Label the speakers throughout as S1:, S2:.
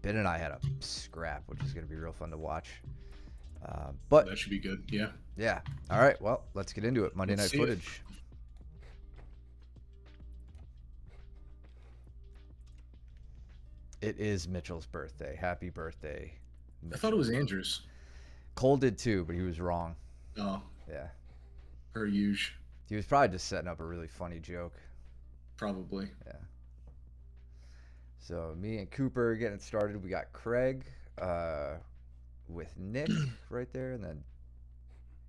S1: Ben and I had a scrap, which is going to be real fun to watch. But
S2: That should be good. Yeah.
S1: yeah. All right. Well, let's get into it. Monday
S2: Let's
S1: Night
S2: see it.
S1: Footage. It is Mitchell's birthday. Happy birthday,
S2: I thought it was Andrews.
S1: Cole did too, but he was wrong.
S2: Oh,
S1: Yeah.
S2: per usual.
S1: He was probably just setting up a really funny joke.
S2: Probably.
S1: Yeah. So me and Cooper getting started. We got Craig with Nick right there, and then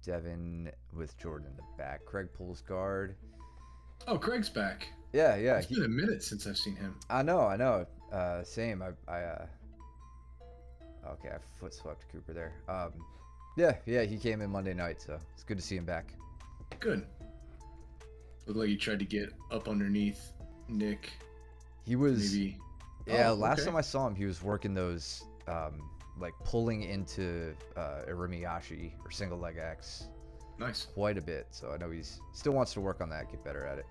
S1: Devin with Jordan in the back. Craig pulls guard.
S2: Oh, Craig's back.
S1: Yeah, yeah.
S2: It's been a minute since I've seen him.
S1: I know. Same. Okay, I foot swept Cooper there. Yeah. He came in Monday night, so it's good to see him back.
S2: Good. Looked like he tried to get up underneath Nick.
S1: He was.
S2: Maybe.
S1: Yeah,
S2: Oh,
S1: last
S2: okay.
S1: time I saw him, he was working those, like pulling into Irimiyashi or single leg X
S2: Nice.
S1: quite a bit. So I know he's still wants to work on that, get better at it.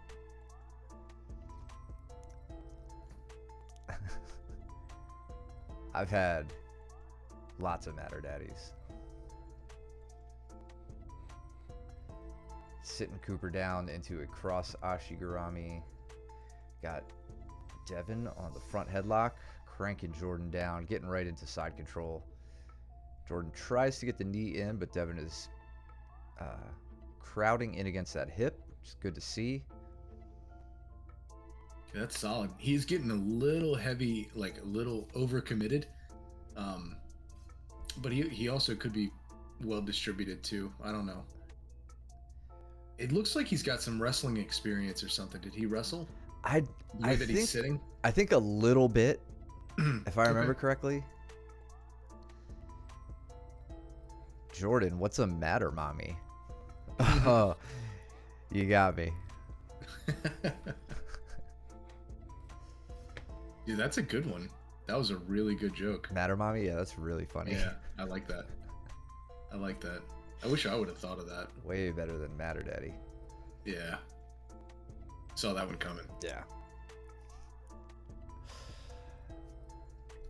S1: I've had lots of Matter Daddies. Sitting Cooper down into a cross Ashigurami. Got Devin on the front headlock, cranking Jordan down, getting right into side control. Jordan tries to get the knee in, but Devin is crowding in against that hip, which is good to see.
S2: That's solid. He's getting a little heavy, like a little overcommitted. But he also could be well distributed too. I don't know. It looks like he's got some wrestling experience or something. Did he wrestle?
S1: I
S2: The way that he's
S1: think
S2: sitting?
S1: I think a little bit, if I remember correctly. Jordan, what's a matter, mommy? Oh, you got me.
S2: Dude, that's a good one. That was a really good joke.
S1: Matter, mommy? Yeah, that's really funny.
S2: Yeah, I like that. I like that. I wish I would have thought of that.
S1: Way better than Matter Daddy.
S2: Yeah. Saw that one coming.
S1: Yeah.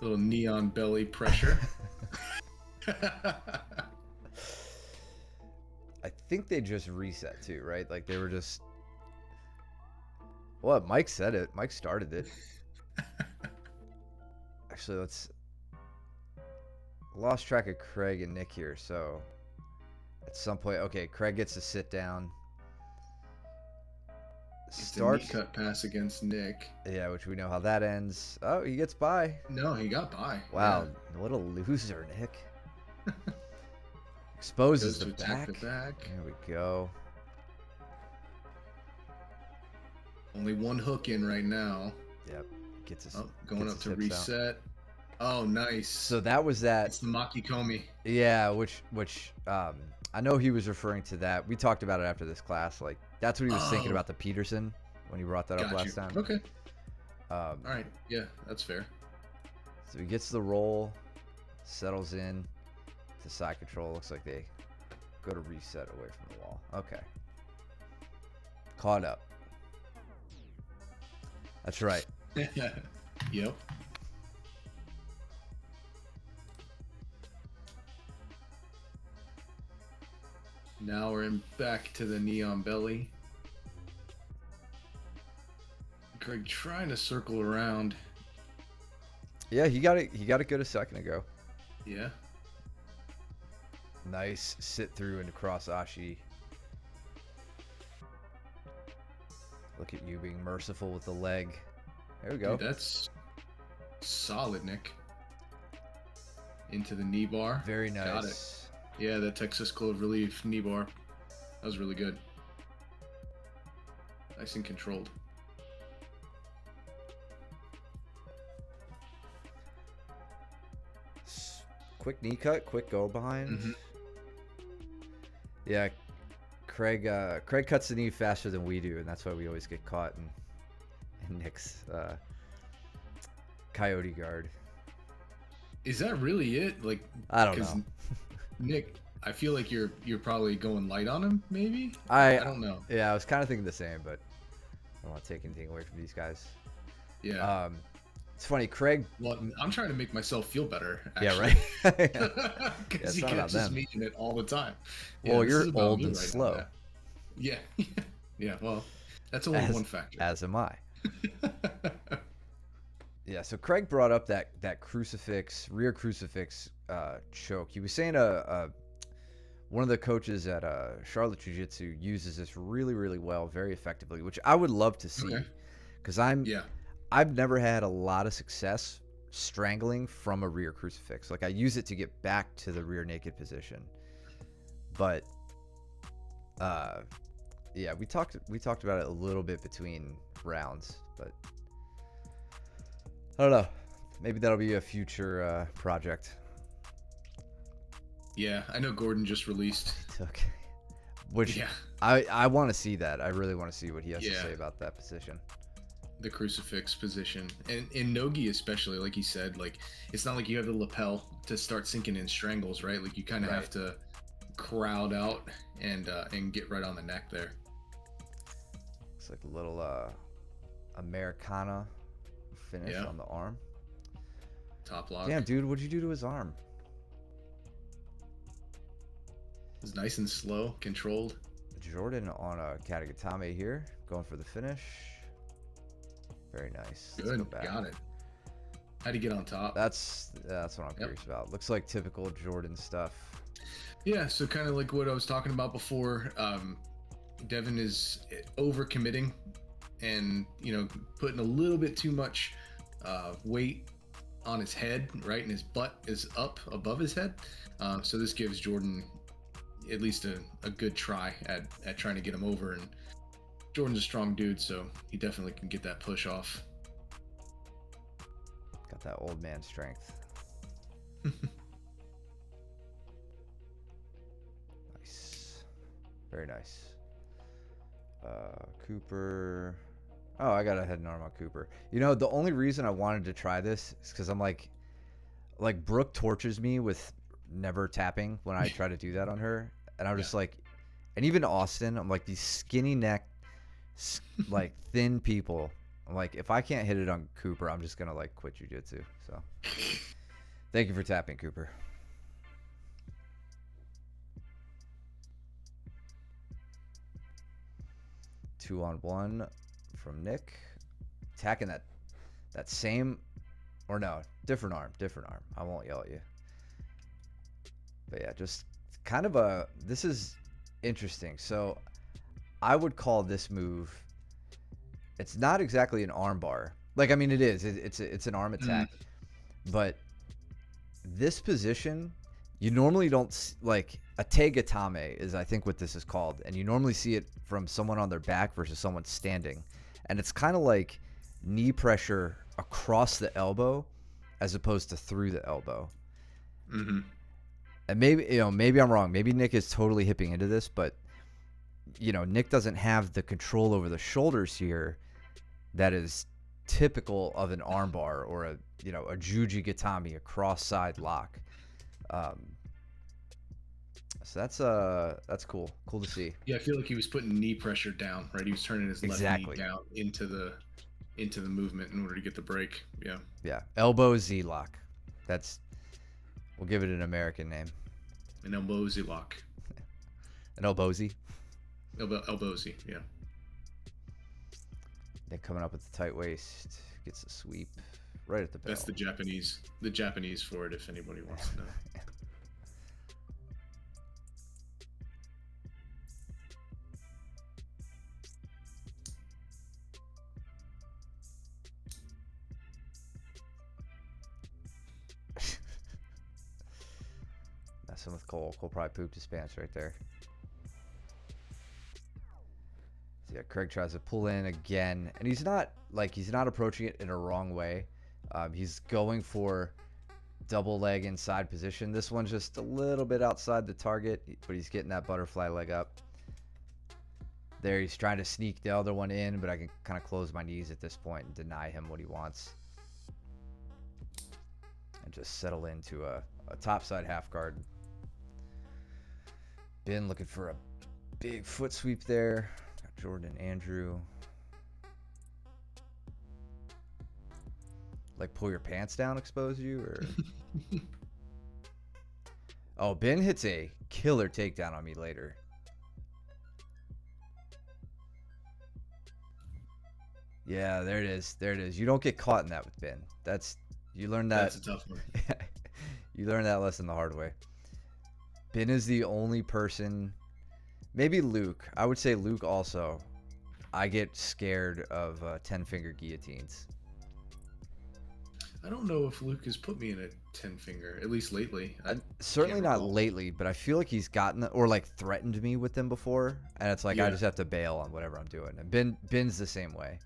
S2: Little neon belly pressure.
S1: I think they just reset too, right? Like they were just. What? Mike said it. Mike started it. Actually, let's. Lost track of Craig and Nick here, so at some point, okay, Craig gets to sit down.
S2: Starts cut pass against Nick.
S1: Yeah, which we know how that ends. Oh, he gets by.
S2: No, he got by.
S1: Wow, what a loser, Nick. Exposes the back. There we go.
S2: Only one hook in right now.
S1: Yep. Gets his,
S2: going
S1: gets
S2: up
S1: his
S2: to
S1: hips
S2: reset.
S1: out.
S2: Oh, nice.
S1: So that was that.
S2: It's the Maki Komi.
S1: Yeah, which I know he was referring to that. We talked about it after this class. Like that's what he was thinking about the Peterson when he brought that up last time.
S2: Okay. All right. Yeah, that's fair.
S1: So he gets the roll, settles in to side control. Looks like they go to reset away from the wall. Okay. Caught up. That's right.
S2: Yep. Now we're back to the neon belly. Craig trying to circle around.
S1: Yeah, he got it. He got it good a second ago.
S2: Yeah.
S1: Nice sit through into cross Ashi. Look at you being merciful with the leg. There we go.
S2: Dude, that's solid, Nick. Into the knee bar.
S1: Very nice.
S2: Got it. Yeah, that Texas Clove Relief knee bar. That was really good. Nice and controlled.
S1: Quick knee cut, quick go behind.
S2: Mm-hmm.
S1: Yeah, Craig cuts the knee faster than we do, and that's why we always get caught in Nick's coyote guard.
S2: Is that really it? Like,
S1: I don't know.
S2: Nick, I feel like you're probably going light on him, maybe?
S1: I
S2: don't know.
S1: Yeah, I was kind of thinking the same, but I don't want to take anything away from these guys.
S2: Yeah.
S1: It's funny, Craig.
S2: Well, I'm trying to make myself feel better,
S1: Yeah,
S2: actually.
S1: right. Yeah,
S2: Because
S1: it's
S2: he
S1: not about
S2: catches
S1: them.
S2: me in it all the time. Yeah,
S1: Well,
S2: this is
S1: you're
S2: about
S1: old
S2: me
S1: and
S2: right now,
S1: slow,
S2: Matt. Yeah. Yeah, well, that's only
S1: as
S2: one factor.
S1: as am I. Yeah, so Craig brought up that crucifix, rear crucifix choke. He was saying one of the coaches at Charlotte Jiu Jitsu uses this really, really well, very effectively, which I would love to see,
S2: Okay.
S1: because
S2: Yeah.
S1: I've never had a lot of success strangling from a rear crucifix. Like I use it to get back to the rear naked position, but uh, yeah, we talked about it a little bit between rounds, but I don't know. Maybe that'll be a future project.
S2: Yeah, I know Gordon just released.
S1: Okay. Which
S2: Yeah.
S1: I want to see that. I really want to see what he has to
S2: Yeah.
S1: say about that position.
S2: The crucifix position. And in Nogi especially, like he said, like it's not like you have the lapel to start sinking in strangles, right? Like you kind of
S1: Right.
S2: have to crowd out and get right on the neck there.
S1: It's like a little Americana finish
S2: Yeah.
S1: on the arm.
S2: Top lock.
S1: Damn, dude, what'd you do to his arm?
S2: It's nice and slow, controlled.
S1: Jordan on a Katagatame here, going for the finish. Very nice. Let's
S2: Good.
S1: go back.
S2: Got it. How'd he get on top?
S1: That's what I'm curious about. Looks like typical Jordan stuff.
S2: Yeah, so kind of like what I was talking about before. Devin is overcommitting and, putting a little bit too much weight on his head, right? And his butt is up above his head. So this gives Jordan at least a good try at trying to get him over. And Jordan's a strong dude, so he definitely can get that push off.
S1: Got that old man strength. Nice. Very nice. Cooper. Oh, I got a head and arm on Cooper. The only reason I wanted to try this is because I'm like Brooke tortures me with never tapping when I try to do that on her. And I'm just like, and even Austin, I'm like, these skinny neck, like thin people. I'm like, if I can't hit it on Cooper, I'm just going to like quit jiu-jitsu. So thank you for tapping, Cooper. Two on one from Nick. Attacking that same, or no, different arm. I won't yell at you. But yeah, just kind of this is interesting. So I would call this move, it's not exactly an arm bar. Like, I mean, it is. It's an arm attack. But this position, you normally don't, like, a tegatame is, I think, what this is called. And you normally see it from someone on their back versus someone standing. And it's kind of like knee pressure across the elbow as opposed to through the elbow.
S2: Mm-hmm.
S1: And maybe I'm wrong. Maybe Nick is totally hipping into this, but Nick doesn't have the control over the shoulders here that is typical of an armbar or a Juji Gatami, a cross side lock. So that's cool. Cool to see.
S2: Yeah, I feel like he was putting knee pressure down, right? He was turning his left knee down into the movement in order to get the break. Yeah.
S1: Yeah. Elbow Z lock. We'll give it an American name.
S2: An elbowsy lock.
S1: An elbowsy.
S2: Elbowsy, yeah.
S1: Nick coming up with the tight waist, gets a sweep right at the bell.
S2: That's the Japanese for it, if anybody wants to know.
S1: Messing with Cole. Cole probably pooped his pants right there. So yeah, Craig tries to pull in again, and he's not approaching it in a wrong way. He's going for double leg inside position. This one's just a little bit outside the target, but he's getting that butterfly leg up. There, he's trying to sneak the other one in, but I can kind of close my knees at this point and deny him what he wants. And just settle into a topside half guard. Ben looking for a big foot sweep there. Got Jordan and Andrew. Like pull your pants down, expose you, or? Oh, Ben hits a killer takedown on me later. Yeah, there it is. There it is. You don't get caught in that with Ben. You learn that.
S2: That's a tough one.
S1: You learn that lesson the hard way. Ben is the only person, maybe Luke. I would say Luke also. I get scared of 10-finger guillotines.
S2: I don't know if Luke has put me in a 10-finger, at least lately.
S1: Certainly not lately, but I feel like he's gotten or like threatened me with them before, and it's like I just have to bail on whatever I'm doing. And Ben's the same way.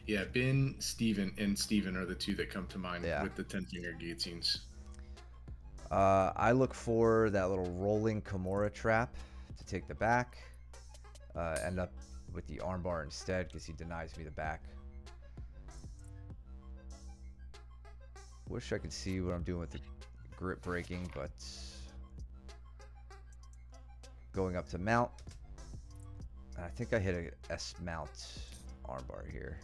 S2: Yeah, Ben, Steven are the two that come to mind with the 10-finger guillotines.
S1: I look for that little rolling Kimura trap to take the back. End up with the armbar instead because he denies me the back. Wish I could see what I'm doing with the grip breaking, but going up to mount. I think I hit a S mount armbar here.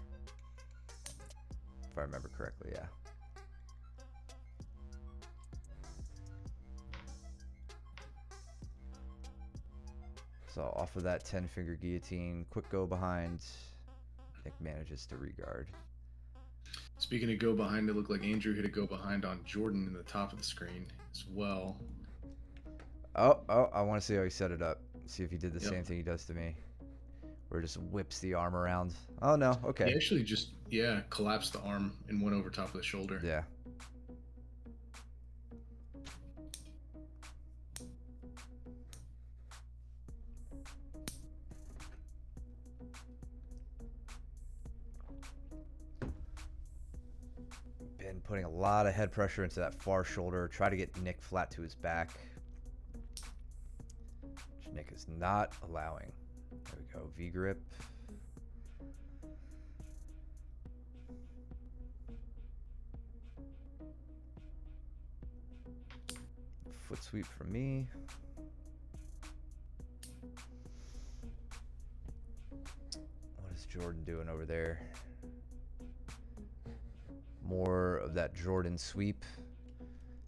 S1: If I remember correctly, yeah. So off of that 10-finger guillotine, quick go behind. Nick manages to regard.
S2: Speaking of go behind, it looked like Andrew hit a go behind on Jordan in the top of the screen as well.
S1: Oh, I want to see how he set it up. See if he did the same thing he does to me. Where he just whips the arm around. Oh, no. Okay.
S2: He actually just, collapsed the arm and went over top of the shoulder.
S1: Yeah. Been putting a lot of head pressure into that far shoulder. Try to get Nick flat to his back. Which Nick is not allowing. There we go. V-grip. Foot sweep from me. What is Jordan doing over there? More of that Jordan sweep.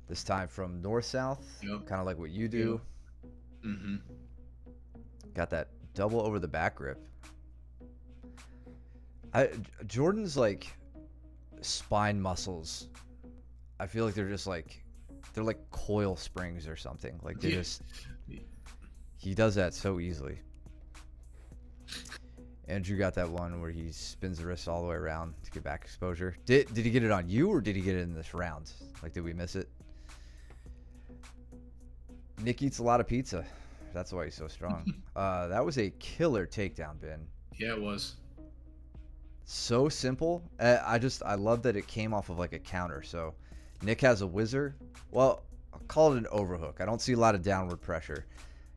S1: This time from north-south.
S2: Yep.
S1: Kind of like what you do.
S2: Yep. Mm-hmm.
S1: Got that double over the back grip. Jordan's like spine muscles. I feel like they're like coil springs or something. Like they just, he does that so easily. Andrew got that one where he spins the wrist all the way around to get back exposure. Did he get it on you or did he get it in this round? Like, did we miss it? Nick eats a lot of pizza. That's why he's so strong. That was a killer takedown, Ben.
S2: Yeah, it was.
S1: So simple. I love that it came off of like a counter. So Nick has a whizzer. Well, I'll call it an overhook. I don't see a lot of downward pressure.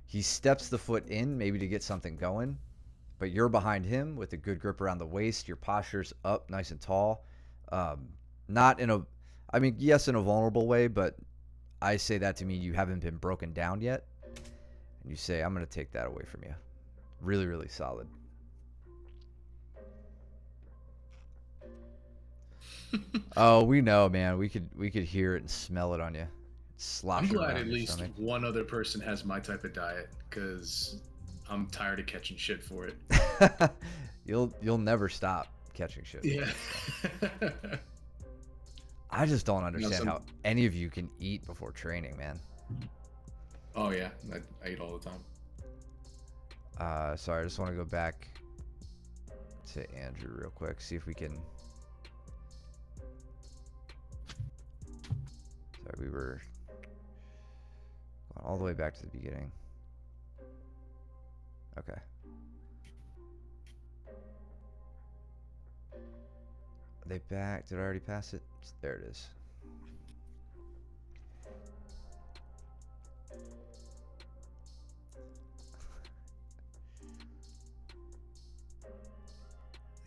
S1: He steps the foot in maybe to get something going, but you're behind him with a good grip around the waist. Your posture's up nice and tall. Not in a, I mean, yes, in a vulnerable way, but I say that to mean you haven't been broken down yet. And you say, I'm going to take that away from you. Really, really solid. Oh, we know, man. We could hear it and smell it on you.
S2: I'm glad at least one other person has my type of diet, because I'm tired of catching shit for it.
S1: You'll never stop catching shit.
S2: Yeah.
S1: I just don't understand how any of you can eat before training, man.
S2: Oh yeah, I eat all the time.
S1: Sorry, I just want to go back to Andrew real quick, see if we can. Sorry, we were going all the way back to the beginning. Okay. Are they back? Did I already pass it? There it is.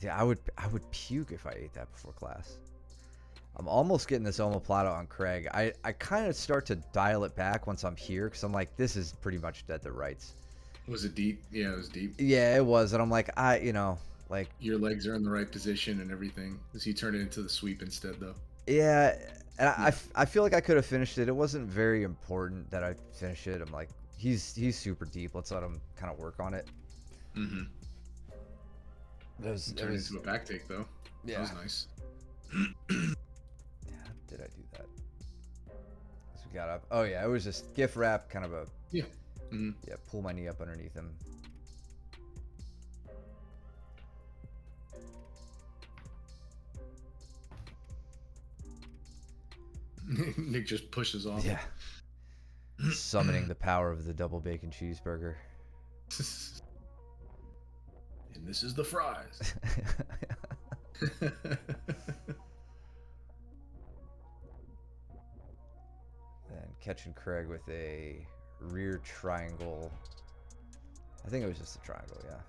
S1: Yeah, I would puke if I ate that before class. I'm almost getting this omoplata on Craig. I kind of start to dial it back once I'm here because I'm like, this is pretty much dead to rights.
S2: Was it deep? Yeah, it was deep.
S1: Yeah, it was. And I'm like, Like,
S2: Your legs are in the right position and everything. As you turn it into the sweep instead, though.
S1: yeah, and
S2: Yeah.
S1: I feel like I could have finished it. It wasn't very important that I finish it. I'm like, he's super deep. Let's let him kind of work on it.
S2: Mm-hmm.
S1: It
S2: Turn it
S1: was
S2: into a back take, though. That
S1: yeah.
S2: was nice.
S1: Yeah, did I do that? So we got up. Oh yeah, it was just gift wrap, kind of a
S2: Yeah. Mm-hmm.
S1: yeah. Pull my knee up underneath him.
S2: Nick just pushes off.
S1: Yeah. Summoning the power of the double bacon cheeseburger.
S2: And this is the fries.
S1: Then catching Craig with a rear triangle. I think it was just a triangle, yeah.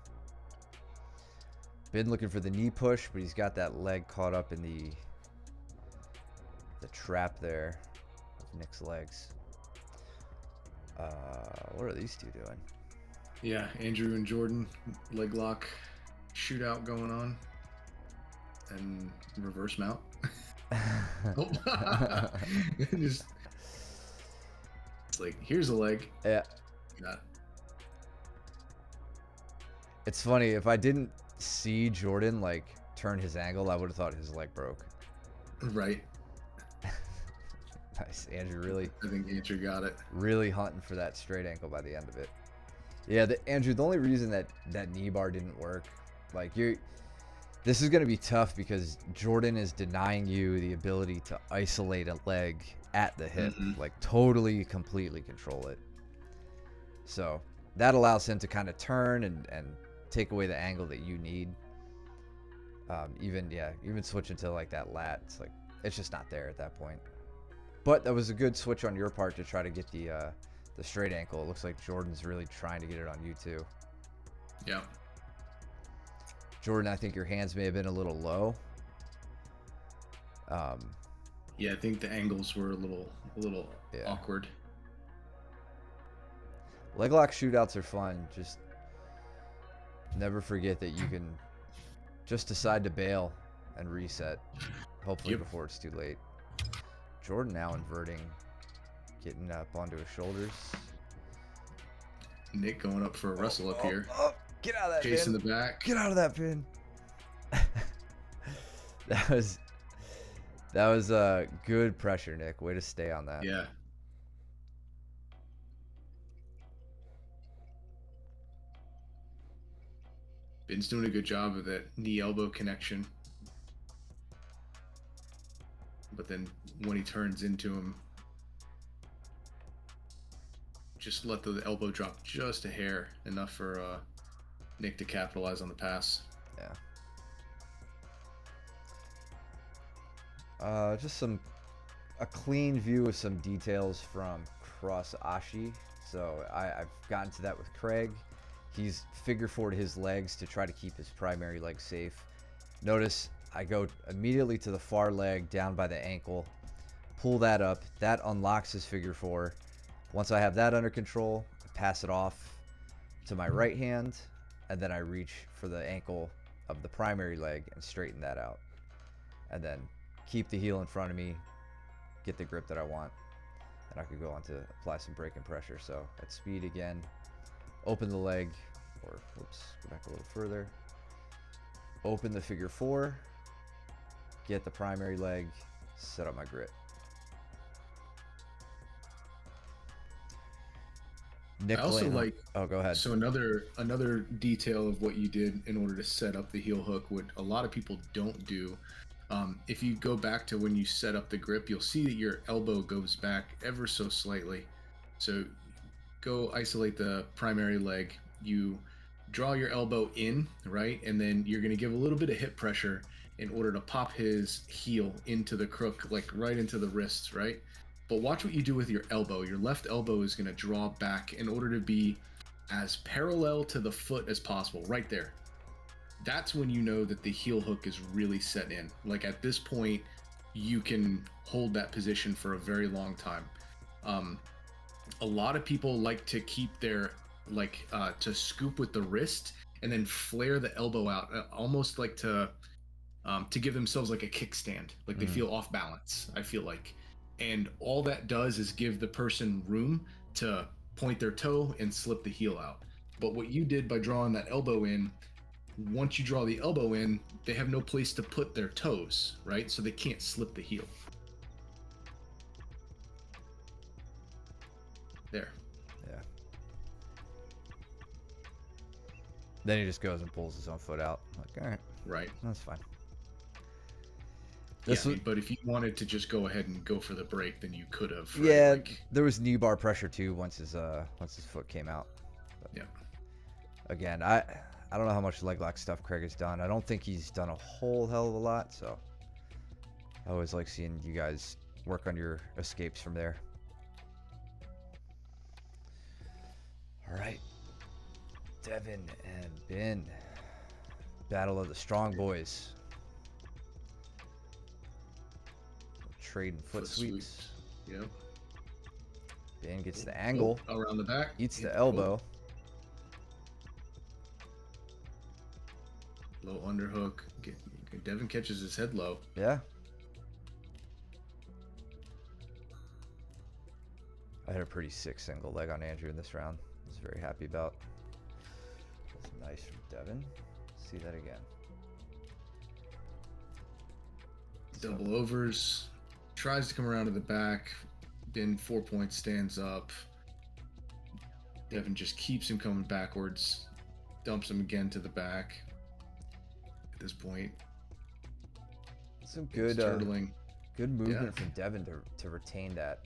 S1: Been looking for the knee push, but he's got that leg caught up in the trap there of Nick's legs. What are these two doing?
S2: Yeah, Andrew and Jordan, leg lock shootout going on. And reverse mount. Oh. Just, it's like, here's a leg.
S1: Yeah.
S2: Yeah.
S1: It's funny, if I didn't see Jordan like turn his angle, I would have thought his leg broke.
S2: Right.
S1: Nice. Andrew really
S2: I think Andrew got it.
S1: really hunting for that straight ankle by the end of it. Yeah, Andrew, the only reason that knee bar didn't work, like this is going to be tough because Jordan is denying you the ability to isolate a leg at the hip, like totally, completely control it. So that allows him to kind of turn and take away the angle that you need. Even switching to like that lat, it's just not there at that point. But that was a good switch on your part to try to get the straight ankle. It looks like Jordan's really trying to get it on you too.
S2: Yeah.
S1: Jordan, I think your hands may have been a little low.
S2: Yeah, I think the angles were a little awkward.
S1: Leg lock shootouts are fun. Just never forget that you can just decide to bail and reset. Hopefully before it's too late. Jordan now inverting, getting up onto his shoulders.
S2: Nick going up for a wrestle up here.
S1: Get out of that
S2: Chase
S1: pin.
S2: in the back.
S1: Get out of that pin. that was good pressure, Nick. Way to stay on that.
S2: Yeah. Ben's doing a good job of that knee elbow connection. But then when he turns into him, just let the elbow drop just a hair, enough for Nick to capitalize on the pass.
S1: Yeah. Just a clean view of some details from cross ashi. So I've gotten to that with Craig. He's figure forward his legs to try to keep his primary leg safe. Notice I go immediately to the far leg down by the ankle, pull that up. That unlocks his figure four. Once I have that under control, I pass it off to my right hand, and then I reach for the ankle of the primary leg and straighten that out. And then keep the heel in front of me, get the grip that I want, and I could go on to apply some break and pressure. So at speed again, open the leg, or whoops, go back a little further. Open the figure four, get the primary leg, set up my grit. Nick
S2: I also
S1: Lane,
S2: like.
S1: Oh, go ahead.
S2: So another detail of what you did in order to set up the heel hook, what a lot of people don't do. If you go back to when you set up the grip, you'll see that your elbow goes back ever so slightly. So go isolate the primary leg. You draw your elbow in, right? And then you're going to give a little bit of hip pressure in order to pop his heel into the crook, like right into the wrist, right? But watch what you do with your elbow. Your left elbow is going to draw back in order to be as parallel to the foot as possible, right there. That's when you know that the heel hook is really set in. Like at this point, you can hold that position for a very long time. A lot of people like to keep their to scoop with the wrist and then flare the elbow out, almost like to give themselves like a kickstand, like they
S1: Mm.
S2: feel off balance, I feel like. And all that does is give the person room to point their toe and slip the heel out. But what you did by drawing that elbow in, once you draw the elbow in, they have no place to put their toes, right? So they can't slip the heel. There.
S1: Yeah. Then he just goes and pulls his own foot out. Like, all right,
S2: Right.
S1: that's fine.
S2: Yeah,
S1: This was,
S2: but if you wanted to just go ahead and go for the break, then you could have. Right?
S1: yeah,
S2: Like,
S1: there was knee bar pressure too once his foot came out. But
S2: yeah.
S1: again, I don't know how much leg lock stuff Craig has done. I don't think he's done a whole hell of a lot, so I always like seeing you guys work on your escapes from there. All right, Devin and Ben, battle of the strong boys. Trading foot sweeps.
S2: Yep.
S1: Ben gets the angle,
S2: around the back.
S1: eats the elbow.
S2: Low underhook. Devin catches his head low.
S1: Yeah. I had a pretty sick single leg on Andrew in this round. I was very happy about. That's nice from Devin. See that again.
S2: Double overs. Tries to come around to the back. Ben 4 points, stands up. Devin just keeps him coming backwards. Dumps him again to the back. At this point,
S1: Some good
S2: turtling.
S1: good movement from Devin to retain that.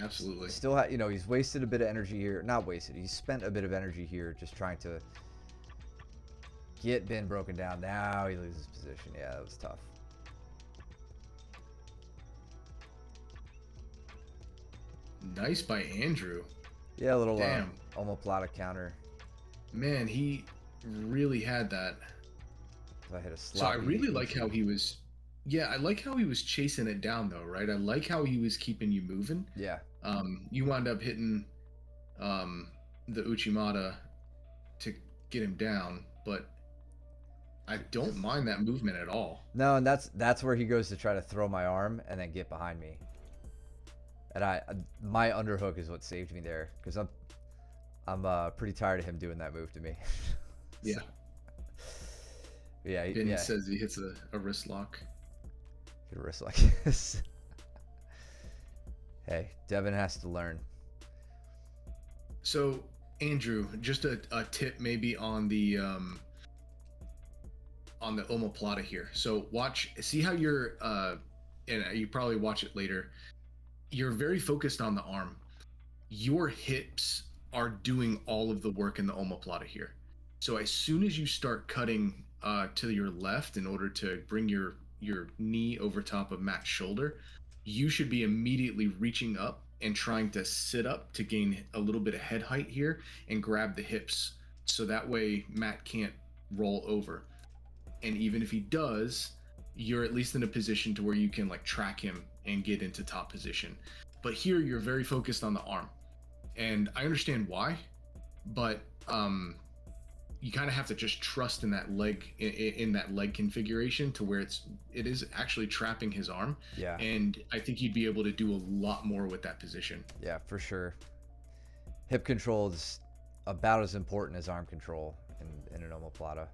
S2: Absolutely.
S1: Still, he's wasted a bit of energy here. Not wasted. He's spent a bit of energy here just trying to get Ben broken down. Now he loses position. Yeah, that was tough.
S2: Nice by Andrew.
S1: Yeah, a little
S2: Damn.
S1: omoplata counter.
S2: Man, he really had that.
S1: I hit a
S2: So I really like how he was. Yeah, I like how he was chasing it down though, right? I like how he was keeping you moving.
S1: Yeah.
S2: You wound up hitting the Uchimata to get him down, but I don't mind that movement at all.
S1: No, and that's where he goes to try to throw my arm and then get behind me. And my underhook is what saved me there because I'm pretty tired of him doing that move to me.
S2: Yeah.
S1: Yeah.
S2: Ben says he hits a wrist lock.
S1: Get a wrist like this. Hey, Devin has to learn.
S2: So Andrew, just a tip maybe on the omoplata here. So see how you're and you probably watch it later. You're very focused on the arm. Your hips are doing all of the work in the omoplata here. So as soon as you start cutting to your left in order to bring your knee over top of Matt's shoulder, you should be immediately reaching up and trying to sit up to gain a little bit of head height here and grab the hips. So that way Matt can't roll over. And even if he does, you're at least in a position to where you can like track him and get into top position. But here you're very focused on the arm. And I understand why, but you kind of have to just trust in that leg in that leg configuration to where it is actually trapping his arm.
S1: Yeah.
S2: And I think you'd be able to do a lot more with that position.
S1: Yeah, for sure. Hip control is about as important as arm control in an omoplata.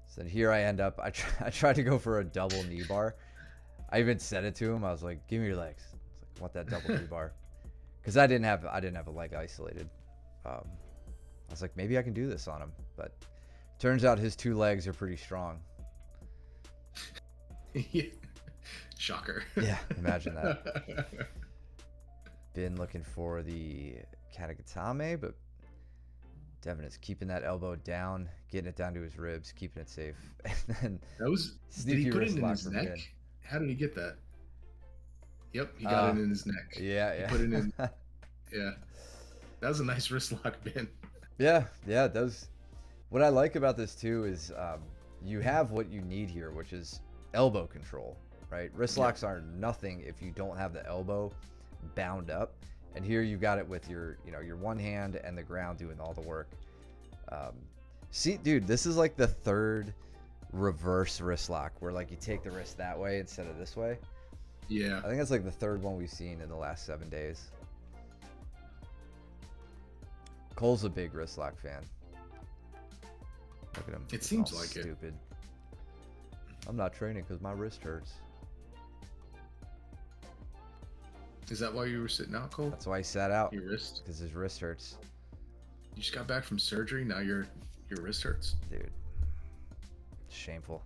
S1: So here I end up. I tried to go for a double knee bar. I even said it to him. I was like, "Give me your legs." I was like, "I want that double knee bar," because I didn't have a leg isolated. I was like, maybe I can do this on him, but turns out his two legs are pretty strong.
S2: Yeah. Shocker.
S1: Yeah, imagine that. Been looking for the Katagatame, but Devin is keeping that elbow down, getting it down to his ribs, keeping it safe. And then
S2: That was. Did he put it in his neck? How did he get that? Yep, he got it in his neck.
S1: Yeah.
S2: He put it in. Yeah, that was a nice wrist lock, Ben.
S1: Yeah, it does. What I like about this too is you have what you need here, which is elbow control, right? Wrist locks are nothing if you don't have the elbow bound up. And here you got it with your one hand and the ground doing all the work. Um, see, dude, this is like the third reverse wrist lock where like you take the wrist that way instead of this way.
S2: Yeah.
S1: I think that's like the third one we've seen in the last 7 days. Cole's a big wrist lock fan. Look at him.
S2: It
S1: looking
S2: seems
S1: all
S2: like it.
S1: stupid. I'm not training because my wrist hurts.
S2: Is that why you were sitting out, Cole?
S1: That's why he sat out,
S2: Your wrist?
S1: because his wrist hurts.
S2: You just got back from surgery. Now your wrist hurts.
S1: Dude, shameful.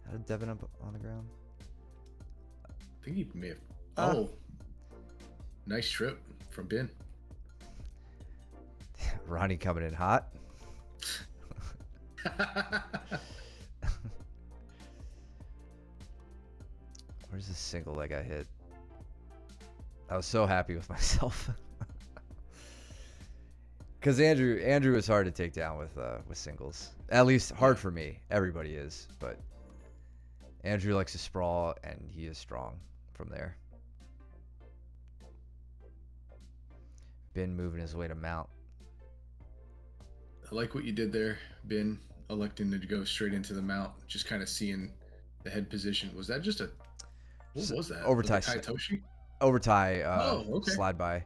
S1: How did Devin up on the ground?
S2: I think he may have.
S1: Ah.
S2: Oh, nice trip from Ben.
S1: Ronnie coming in hot. Where's the single leg I hit? I was so happy with myself. Because Andrew is hard to take down with singles. At least hard for me. Everybody is, but Andrew likes to sprawl, and he is strong from there. Ben moving his way to mount.
S2: I like what you did there, Ben, electing to go straight into the mount, just kind of seeing the head position. Was that just a... What was that?
S1: Over tie.
S2: Was it Kaitoshi?
S1: Over tie
S2: Okay.
S1: slide by.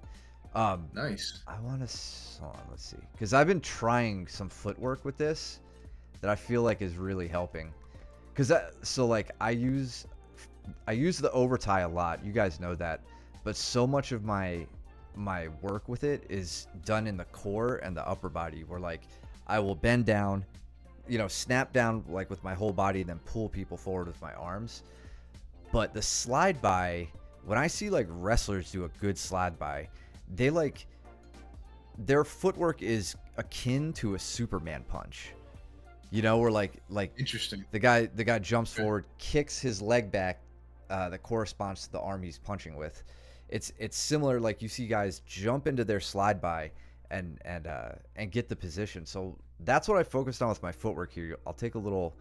S2: Nice.
S1: I want to... Hold on, let's see. Because I've been trying some footwork with this that I feel like is really helping. Because so like I use the over tie a lot. You guys know that. But so much of my work with it is done in the core and the upper body, where like I will bend down, snap down like with my whole body and then pull people forward with my arms. But the slide by, when I see like wrestlers do a good slide by, they like, their footwork is akin to a Superman punch. Where like
S2: Interesting.
S1: the guy jumps forward, kicks his leg back that corresponds to the arm he's punching with. It's similar, like you see guys jump into their slide by and get the position. So that's what I focused on with my footwork here. I'll take a little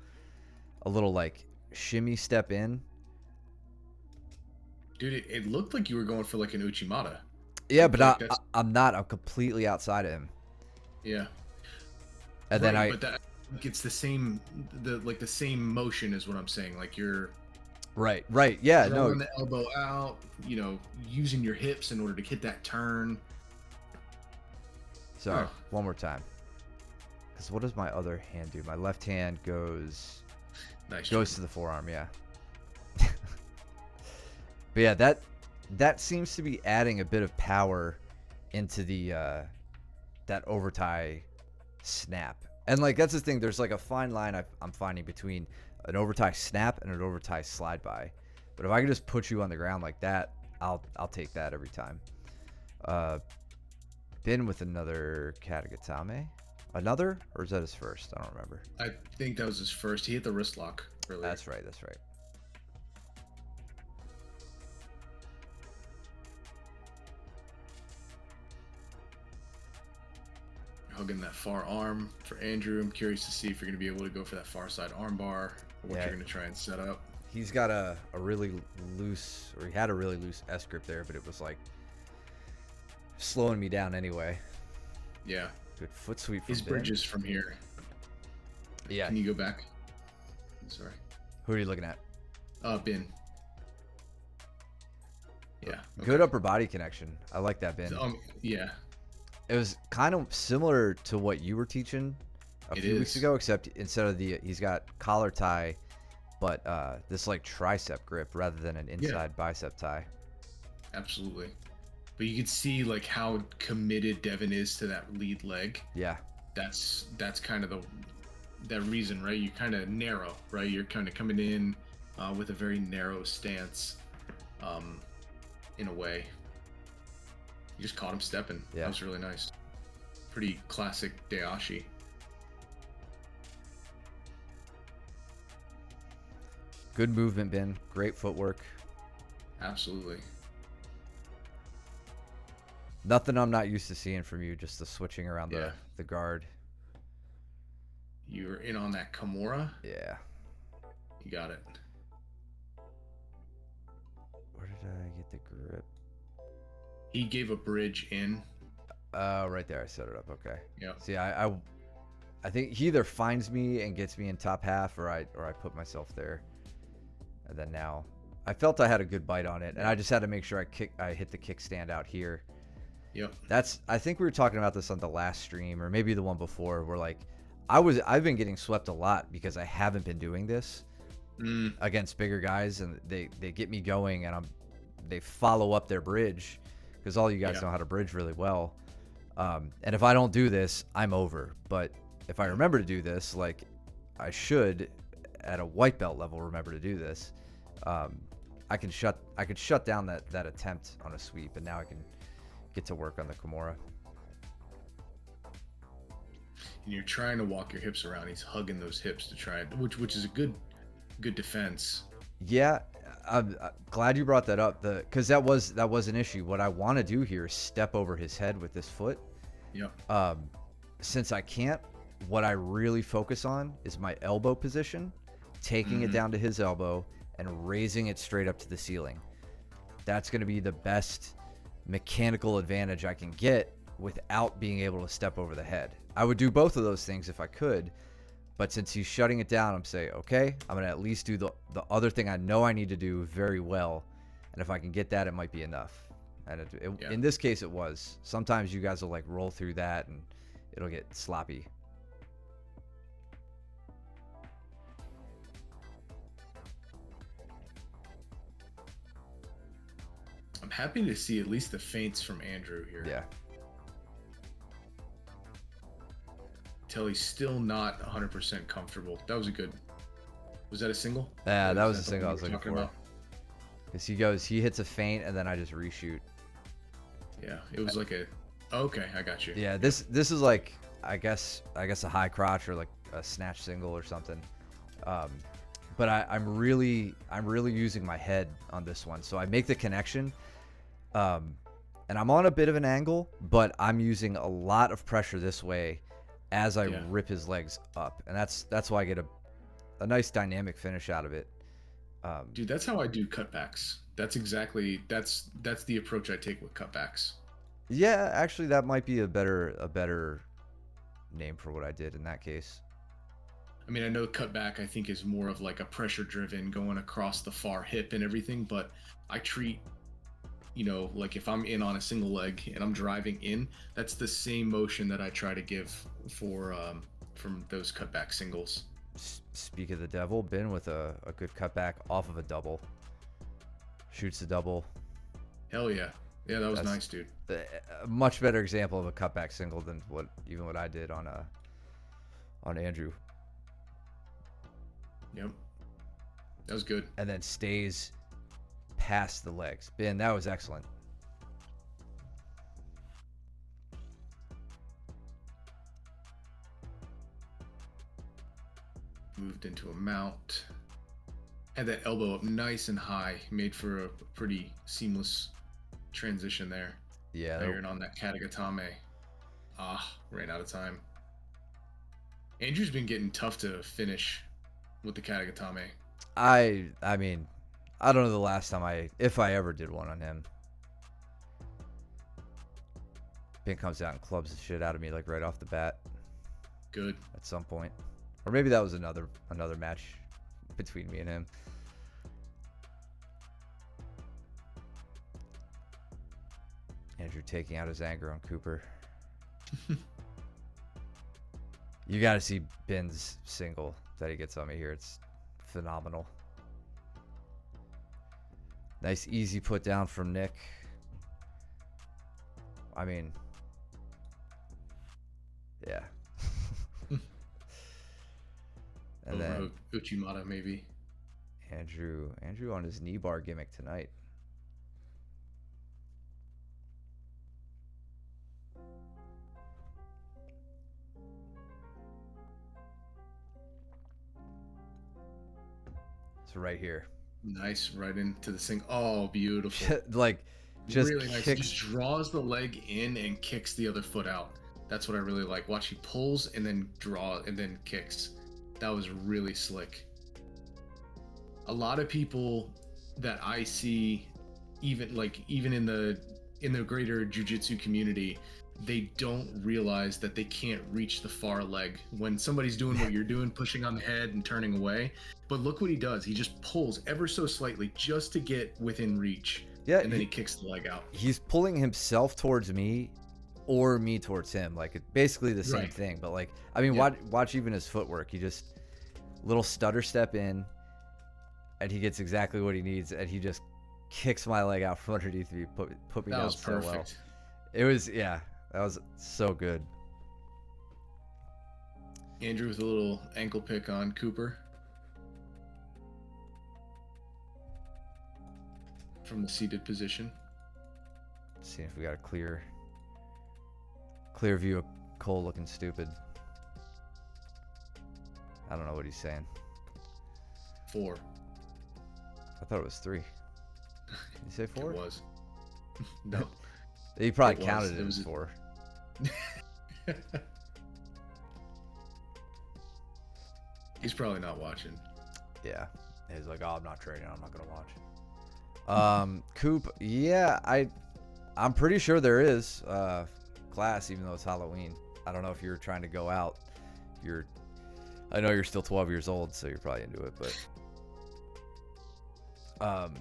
S1: like shimmy step in.
S2: Dude, it looked like you were going for like an Uchimata.
S1: Yeah, but
S2: Like
S1: I'm not. I'm completely outside of him.
S2: Yeah.
S1: And then
S2: but that it's the same the same motion is what I'm saying. Like you're
S1: right. Yeah, no.
S2: throwing the elbow out, using your hips in order to hit that turn.
S1: Sorry,
S2: Huh.
S1: one more time. Because what does my other hand do? My left hand goes to the forearm. Yeah. But yeah, that seems to be adding a bit of power into the that over tie snap. And like that's the thing. There's like a fine line I'm finding between an over tie snap and an over tie slide by. But if I can just put you on the ground like that, I'll take that every time. Ben with another Katagatame. Another? Or is that his first? I don't remember.
S2: I think that was his first. He hit the wrist lock earlier.
S1: That's right.
S2: Hugging that far arm for Andrew. I'm curious to see if you're going to be able to go for that far side arm bar, or what
S1: Yeah.
S2: you're going to try and set up.
S1: He's got a really loose, or he had a really loose S grip there, but it was like slowing me down anyway.
S2: Yeah.
S1: Good foot sweep from
S2: His
S1: Ben.
S2: bridge is from here.
S1: Yeah.
S2: Can you go back? Sorry.
S1: Who are you looking at?
S2: Ben. Yeah.
S1: Good upper body connection. I like that, Ben.
S2: Yeah.
S1: It was kind of similar to what you were teaching a few weeks ago, except instead of he's got collar tie, but this like tricep grip rather than an inside bicep tie.
S2: Absolutely. But you could see like how committed Devin is to that lead leg.
S1: Yeah.
S2: That's kind of that reason, right? You kind of narrow, right? You're kind of coming in with a very narrow stance, in a way. You just caught him stepping.
S1: Yeah.
S2: That was really nice. Pretty classic Dayashi.
S1: Good movement, Ben. Great footwork.
S2: Absolutely.
S1: Nothing I'm not used to seeing from you, just the switching around
S2: Yeah.
S1: the guard.
S2: You're in on that Kimura.
S1: Yeah.
S2: You got it.
S1: Where did I get the grip?
S2: He gave a bridge in.
S1: Oh, right there. I set it up. Okay.
S2: Yeah.
S1: See, I I think he either finds me and gets me in top half, or I put myself there. And then now, I felt I had a good bite on it, and I just had to make sure I hit the kickstand out here.
S2: Yep.
S1: I think we were talking about this on the last stream, or maybe the one before, where like I've been getting swept a lot because I haven't been doing this against bigger guys, and they get me going, and they follow up their bridge, because all you guys know how to bridge really well. And if I don't do this, I'm over. But if I remember to do this, like I should, at a white belt level, remember to do this, I could shut down that attempt on a sweep, and now I can get to work on the Kimura.
S2: And you're trying to walk your hips around. He's hugging those hips to try it, which is a good defense.
S1: Yeah, I'm glad you brought that up. Because that was an issue. What I want to do here is step over his head with this foot.
S2: Yep.
S1: Since I can't, what I really focus on is my elbow position, taking it down to his elbow and raising it straight up to the ceiling. That's going to be the best mechanical advantage I can get without being able to step over the head. I would do both of those things if I could, but since he's shutting it down, I'm saying, okay, I'm going to at least do the other thing I know I need to do very well, and if I can get that, it might be enough. And in this case, it was. Sometimes you guys will like roll through that, and it'll get sloppy.
S2: I'm happy to see at least the feints from Andrew here.
S1: Yeah.
S2: Till he's still not 100% comfortable. That was a good. Was that a single?
S1: Yeah, that was a single I was looking for. Because he hits a feint, and then I just reshoot.
S2: Yeah, it was like a. Okay, I got you.
S1: Yeah, this is like I guess a high crotch or like a snatch single or something. But I'm really using my head on this one, so I make the connection. And I'm on a bit of an angle, but I'm using a lot of pressure this way as I rip his legs up, and that's why I get a nice dynamic finish out of it.
S2: Dude, that's how I do cutbacks. That's the approach I take with cutbacks.
S1: Yeah, actually, that might be a better name for what I did in that case.
S2: I mean, I know cutback I think is more of like a pressure driven going across the far hip and everything, but I treat, like if I'm in on a single leg and I'm driving in, that's the same motion that I try to give for from those cutback singles.
S1: Speak of the devil, Ben with a good cutback off of a double. Shoots the double.
S2: Hell yeah. Yeah, that was nice, dude.
S1: A much better example of a cutback single than what I did on Andrew.
S2: Yep. That was good.
S1: And then stays past the legs. Ben, that was excellent.
S2: Moved into a mount. Had that elbow up nice and high. Made for a pretty seamless transition there.
S1: Yeah.
S2: Layering on that Katagatame. Ran out of time. Andrew's been getting tough to finish with the Katagatame.
S1: I mean, I don't know the last time if I ever did one on him. Ben comes out and clubs the shit out of me like right off the bat.
S2: Good.
S1: At some point. Or maybe that was another match between me and him. Andrew taking out his anger on Cooper. You got to see Ben's single that he gets on me here. It's phenomenal. Nice easy put down from Nick. I mean, yeah. And then
S2: Uchimata maybe.
S1: Andrew on his knee bar gimmick tonight. So right here.
S2: Nice, right into the sing. Oh, beautiful.
S1: Like, just
S2: really nice.
S1: kicks.
S2: Just draws the leg in and kicks the other foot out. That's what I really like. Watch, he pulls and then then kicks. That was really slick. A lot of people that I see, even in the in the greater jiu-jitsu community, they don't realize that they can't reach the far leg when somebody's doing what you're doing, pushing on the head and turning away. But look what he does. He just pulls ever so slightly just to get within reach.
S1: Yeah,
S2: and then he kicks the leg out.
S1: He's pulling himself towards me or me towards him. Like, it's basically the same
S2: Right.
S1: thing. But, like, I mean, watch even his footwork. He just little stutter step in, and he gets exactly what he needs, and he just kicks my leg out from underneath me, put me
S2: That
S1: down
S2: was
S1: so well.
S2: perfect.
S1: It was, yeah, that was so good.
S2: Andrew with a little ankle pick on Cooper from the seated position.
S1: See if we got a clear view of Cole looking stupid. I don't know what he's saying.
S2: 4.
S1: I thought it was 3. Did you say 4?
S2: It was. No.
S1: He probably
S2: It was.
S1: counted
S2: It
S1: it
S2: was
S1: as 4.
S2: He's probably not watching.
S1: Yeah. He's like, oh, I'm not training. I'm not going to watch. Coop, yeah, I'm pretty sure there is class, even though it's Halloween. I don't know if you're trying to go out. I know you're still 12 years old, so you're probably into it, but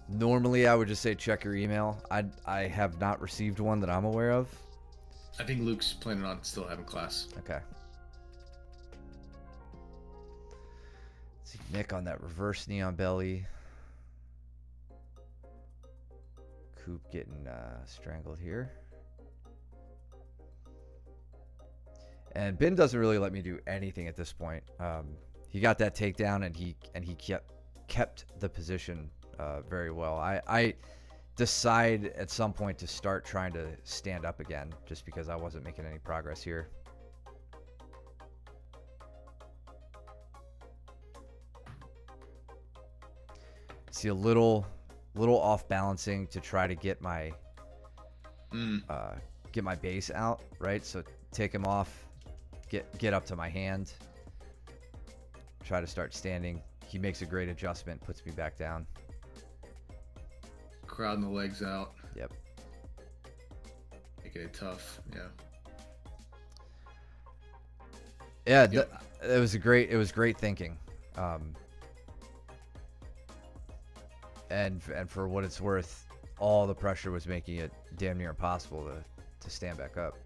S1: normally I would just say check your email. I have not received one that I'm aware of.
S2: I think Luke's planning on still having class.
S1: Okay. Let's see Nick on that reverse knee on belly. Coop getting strangled here. And Ben doesn't really let me do anything at this point. He got that takedown, and he kept the position very well. I decide at some point to start trying to stand up again, just because I wasn't making any progress here. See a little off balancing to try to get my base out, right? So take him off. Get up to my hand. Try to start standing. He makes a great adjustment, puts me back down.
S2: Crowding the legs out.
S1: Yep.
S2: Making it tough. Yeah.
S1: Yeah,
S2: Yep.
S1: it was great thinking. And for what it's worth, all the pressure was making it damn near impossible to stand back up.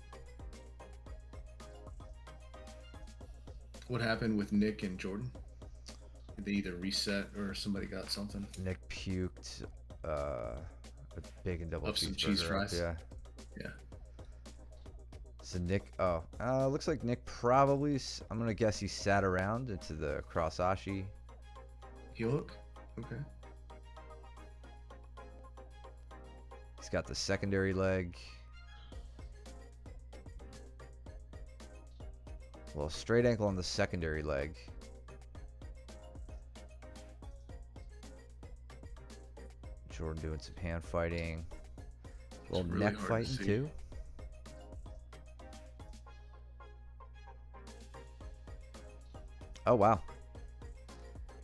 S2: What happened with Nick and Jordan? Did they either reset or somebody got something?
S1: Nick puked a bacon double
S2: Up some
S1: cheeseburger.
S2: cheese fries?
S1: Yeah.
S2: Yeah.
S1: So Nick, looks like Nick probably, I'm going to guess he sat around into the cross-ashi.
S2: Heel hook? Okay.
S1: He's got the secondary leg. Well, straight ankle on the secondary leg. Jordan doing some hand fighting. A little
S2: really
S1: neck
S2: hard to
S1: fighting
S2: see.
S1: too. Oh, wow.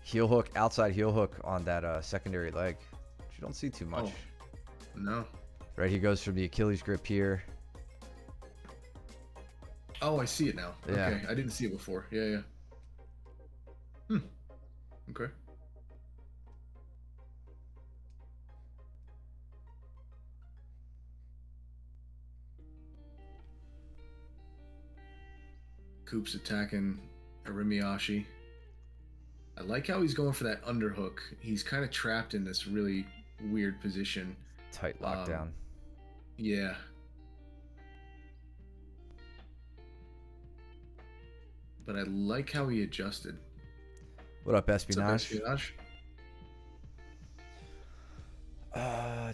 S1: Heel hook, outside heel hook on that secondary leg. Which you don't see too much.
S2: Oh. No.
S1: Right, he goes from the Achilles grip here.
S2: Oh, I see it now.
S1: Yeah.
S2: Okay. I didn't see it before. Yeah. Okay. Coop's attacking Arimiyashi. I like how he's going for that underhook. He's kind of trapped in this really weird position.
S1: Tight lockdown.
S2: Yeah. But I like how he adjusted.
S1: What up,
S2: What's up,
S1: Espionage?
S2: Espionage?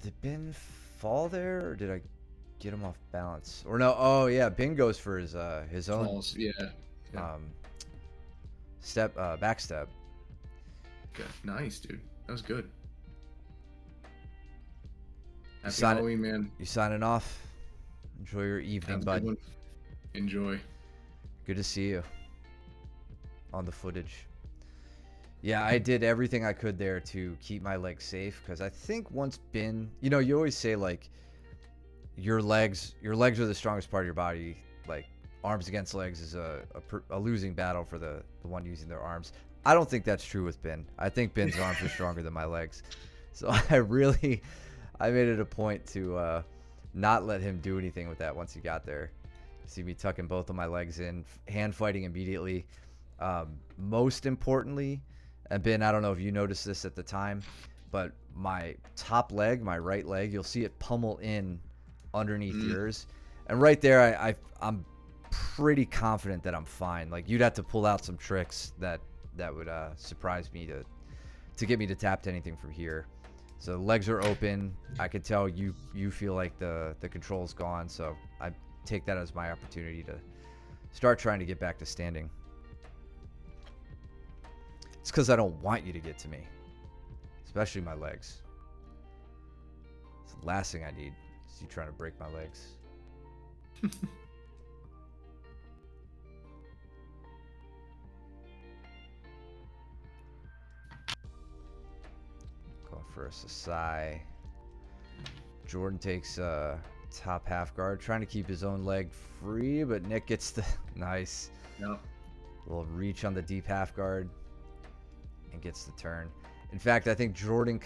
S1: Did Ben fall there, or did I get him off balance? Or no? Oh yeah, Ben goes for his own
S2: Falls. Yeah. Yeah.
S1: back step.
S2: Okay. Nice, dude. That was good. Happy
S1: Sign it.
S2: Halloween, man.
S1: You signing off? Enjoy your evening,
S2: Have a
S1: bud.
S2: good one. Enjoy.
S1: Good to see you on the footage. Yeah, I did everything I could there to keep my legs safe, because I think once Ben, you always say, like, your legs are the strongest part of your body. Like arms against legs is a losing battle for the one using their arms. I don't think that's true with Ben. I think Ben's arms are stronger than my legs. So I made it a point to not let him do anything with that once he got there. See me tucking both of my legs in, hand fighting immediately. Most importantly, and Ben, I don't know if you noticed this at the time, but my top leg, my right leg, you'll see it pummel in underneath yours. And right there, I'm pretty confident that I'm fine. Like, you'd have to pull out some tricks that would surprise me to get me to tap to anything from here. So the legs are open. I could tell you feel like the control's gone, so I take that as my opportunity to start trying to get back to standing. It's because I don't want you to get to me, especially my legs. It's the last thing I need is you trying to break my legs. Going for a Sasai. Jordan takes top half guard, trying to keep his own leg free, but Nick gets the nice little reach on the deep half guard and gets the turn. In fact, I think Jordan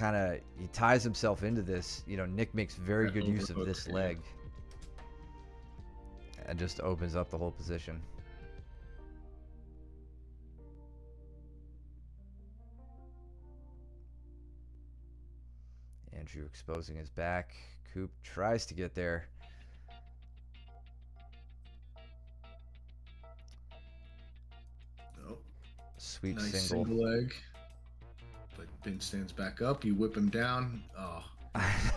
S1: he ties himself into this. You know, Nick makes very good use of this leg and just opens up the whole position. Andrew exposing his back. Coop tries to get there.
S2: Nope.
S1: Sweep
S2: nice
S1: single
S2: leg. But Ben stands back up. You whip him down. Oh,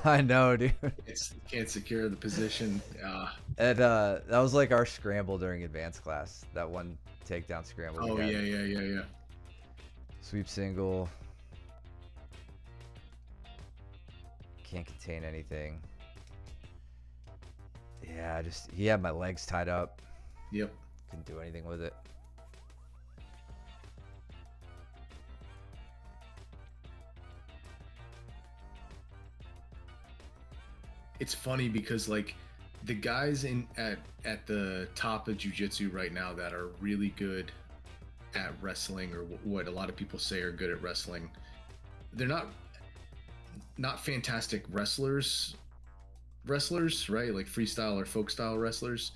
S1: I know, dude.
S2: Can't secure the position.
S1: And that was like our scramble during advanced class. That one takedown scramble.
S2: Oh, yeah.
S1: Sweep single. Can't contain anything. Yeah, he had my legs tied up.
S2: Yep.
S1: Couldn't do anything with it.
S2: It's funny because like the guys at the top of jiu-jitsu right now that are really good at wrestling, or what a lot of people say are good at wrestling, they're not fantastic wrestlers, right? Like freestyle or folk style wrestlers.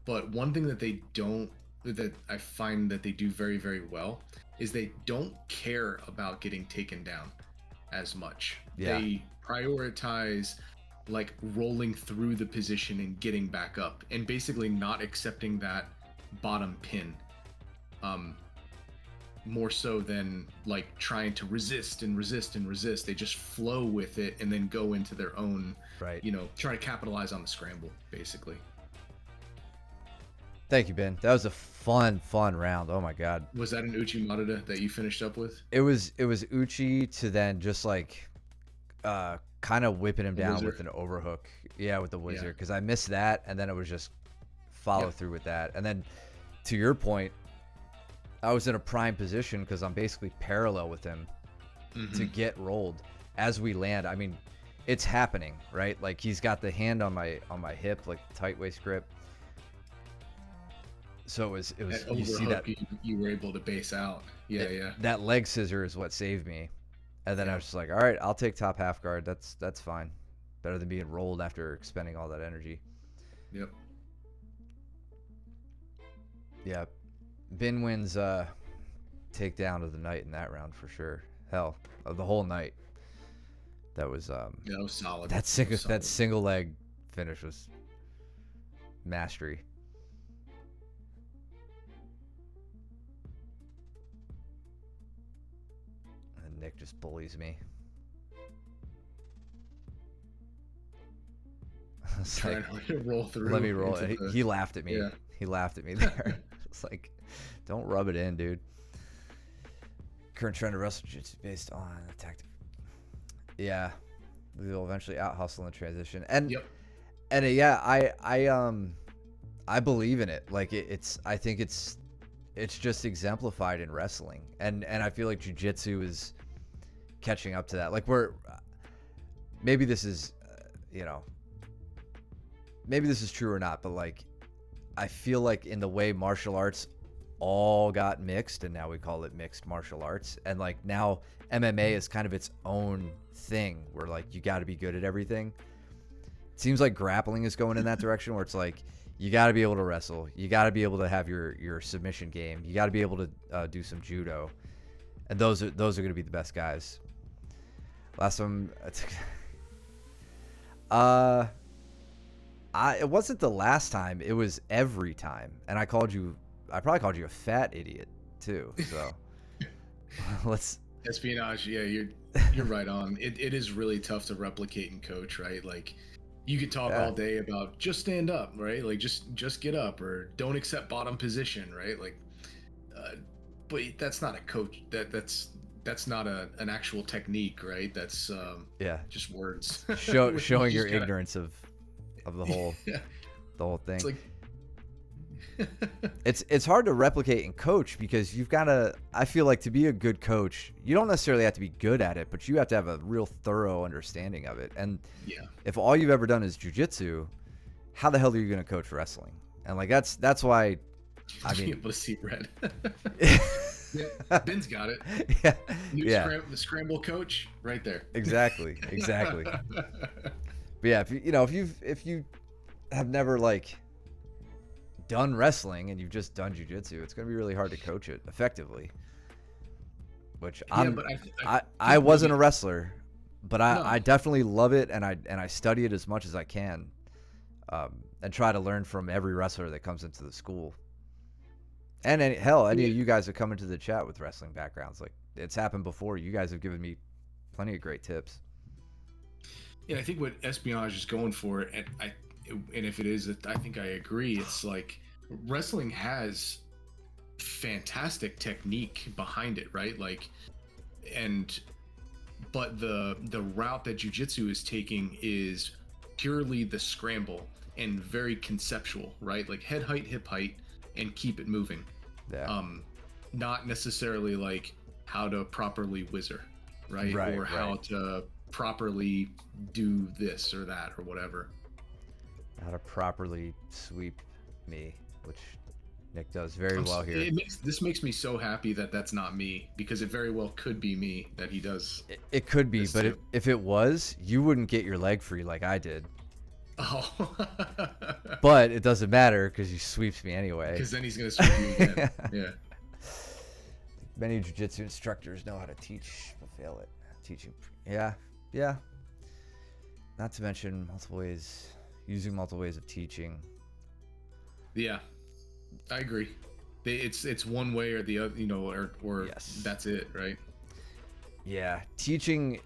S2: But one thing that I find that they do very, very well is they don't care about getting taken down as much.
S1: Yeah.
S2: They prioritize like rolling through the position and getting back up and basically not accepting that bottom pin. More so than like trying to resist. They just flow with it and then go into their own,
S1: right?
S2: Try to capitalize on the scramble, basically.
S1: Thank you, Ben. That was a fun round. Oh my god.
S2: Was that an Uchi Maruda that you finished up with?
S1: It was Uchi to then just like kind of whipping him down with an overhook. Yeah, with the wizard, because I missed that, and then it was just follow through with that. And then to your point, I was in a prime position because I'm basically parallel with him to get rolled as we land. I mean, it's happening, right? Like he's got the hand on my hip, like the tight waist grip. So it was you see that
S2: you were able to base out. Yeah.
S1: That leg scissor is what saved me. And then I was just like, all right, I'll take top half guard. That's fine. Better than being rolled after expending all that energy.
S2: Yep.
S1: Yeah. Ben wins takedown of the night in that round for sure. Hell, of the whole night. That was that
S2: was solid.
S1: That single leg finish was mastery. And Nick just bullies me.
S2: Trying to roll through.
S1: Let me roll it. He laughed at me. Yeah. He laughed at me there. It's like, don't rub it in, dude. Current trend of wrestle jiu-jitsu based on the tactic. Yeah, we'll eventually out hustle in transition. And I believe in it. Like I think it's just exemplified in wrestling, and I feel like jiu-jitsu is catching up to that. Like maybe this is maybe this is true or not, but like I feel like in the way martial arts all got mixed, and now we call it mixed martial arts, and like now MMA is kind of its own thing where like you got to be good at everything. It seems like grappling is going in that direction where it's like you got to be able to wrestle, you got to be able to have your submission game, you got to be able to do some judo, and those are going to be the best guys. Last one, it wasn't the last time, it was every time, and I probably called you a fat idiot too. So let's
S2: Espionage. Yeah, you're right on. It is really tough to replicate and coach, right? Like you could talk all day about just stand up, right? Like just get up, or don't accept bottom position, right? Like, but that's not a coach. That's not an actual technique, right? That's just words.
S1: Showing your ignorance of the whole the whole thing.
S2: It's like
S1: it's hard to replicate and coach because you've got to, I feel like to be a good coach, you don't necessarily have to be good at it, but you have to have a real thorough understanding of it. And if all you've ever done is jiu-jitsu, how the hell are you going to coach wrestling? And like that's why I mean,
S2: able to see red. Ben's got it. The scramble coach right there.
S1: Exactly. But yeah, if you have never like done wrestling and you've just done jiu-jitsu, it's going to be really hard to coach it effectively. Which I wasn't a wrestler, but I definitely love it, and I study it as much as I can, and try to learn from every wrestler that comes into the school. And any of you guys that come into the chat with wrestling backgrounds, like it's happened before. You guys have given me plenty of great tips.
S2: Yeah, I think what Espionage is going for, and if it is, I think I agree. It's like wrestling has fantastic technique behind it, right? Like, but the route that jiu-jitsu is taking is purely the scramble and very conceptual, right? Like head height, hip height, and keep it moving.
S1: Yeah.
S2: Not necessarily like how to properly whizzer, right? Or how to properly do this or that or whatever.
S1: How to properly sweep me, which Nick does very well here.
S2: This makes me so happy that that's not me, because it very well could be me that he does.
S1: It could be, but if it was, you wouldn't get your leg free like I did.
S2: Oh.
S1: But it doesn't matter because he sweeps me anyway.
S2: Because then he's going to sweep you again. Yeah.
S1: Many jiu-jitsu instructors know how to teach, but fail at teaching. Yeah. Not to mention using multiple ways of teaching.
S2: Yeah, I agree. It's one way or the other, or
S1: yes.
S2: That's it, right?
S1: Yeah, teaching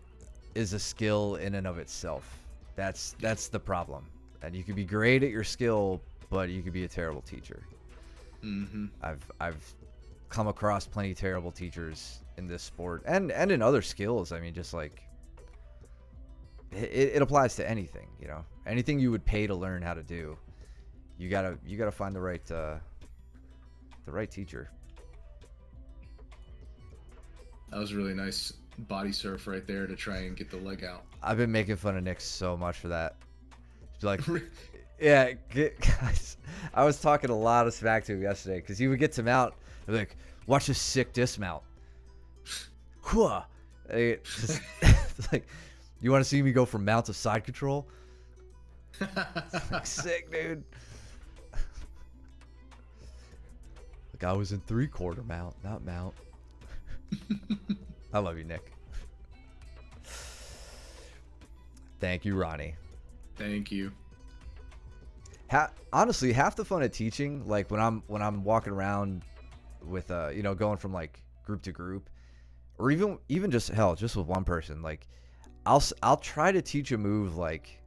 S1: is a skill in and of itself. That's the problem. And you could be great at your skill, but you could be a terrible teacher.
S2: Mm-hmm.
S1: I've come across plenty of terrible teachers in this sport and in other skills. I mean, just like it applies to anything, anything you would pay to learn how to do. You gotta find the right teacher.
S2: That was really nice body surf right there to try and get the leg out.
S1: I've been making fun of Nick so much for that. Like, yeah, guys. I was talking a lot of smack to him yesterday because he would get to mount. They're like, watch this sick dismount. It's like, you want to see me go from mount to side control? Like, sick, dude. Like, I was in 3/4 mount, not mount. I love you, Nick. Thank you, Ronnie.
S2: Thank you.
S1: Honestly, half the fun of teaching, like when I'm walking around with going from like group to group, or even just with one person, like I'll try to teach a move like